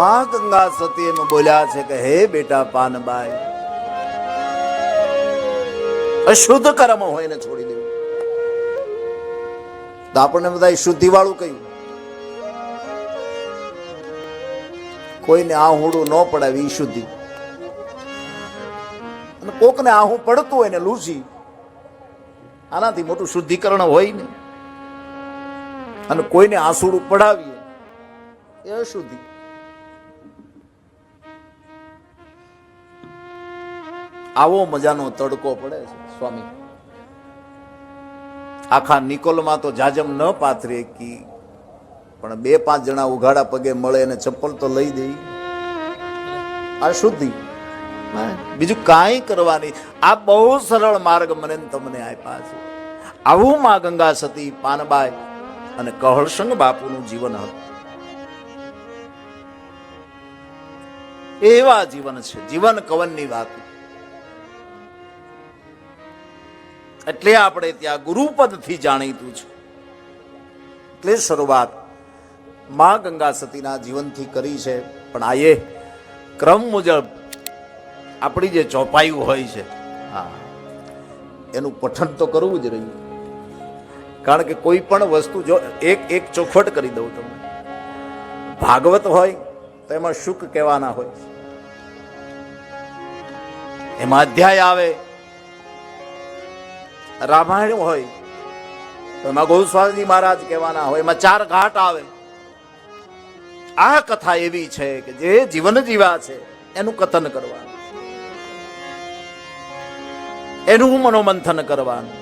માં ગંગા સતી એમ બોલ્યા છે કે હે બેટા પાનબાઈ, અશુદ્ધ કર્મ હોય ને છોડી દેવું. તો આપણને બધા શુદ્ધિ વાળું કહ્યું, કોઈને આહુડું ન પડાવી શુદ્ધિ, અને કોકને આહું પડતું હોય ને લૂસી, આનાથી મોટું શુદ્ધિકરણ હોય ને. અને કોઈને આસુડું પડાવીએ એ અશુદ્ધિ. આવો મજાનો તડકો પડે છે સ્વામી. આખા નિકોલમાં તો જાજમ ન પાથરે કી, પણ 2-5 જણા ઉઘાડા પગે મળે અને ચપ્પલ તો લઈ દે. આ શુદ્ધિ, બીજું કાંઈ કરવાની. આ બહુ સરળ માર્ગ મને તમને આપ્યા છે. આવું માં ગંગા સતી, પાનબાઈ અને કહળસંગ બાપુનું જીવન હતું. એવા જીવન છે, જીવન કવનની વાત. એટલે આપણે ત્યાં ગુરુપદ થી જાણીતું છે. એટલે શરૂઆત માં ગંગા સતીના જીવનથી કરી છે. પણ આ એ ક્રમ મુજબ આપણી જે ચોપાયું હોય છે, હા, એનું પઠન તો કરવું જ રહ્યું. કારણ કે કોઈ પણ વસ્તુ, જો એક ચોખવટ કરી દઉં તમને, ભાગવત હોય તો એમાં શુક કહેવાના હોય, એમાં અધ્યાય આવે. રામાયણ હોય તો એમાં ગોસ્વામી મહારાજ કહેવાના હોય, એમાં 4 ઘાટ આવે. આ કથા એવી છે કે જે જીવન જીવા છે એનું કથન કરવાનું, એનું મનોમંથન કરવાનું.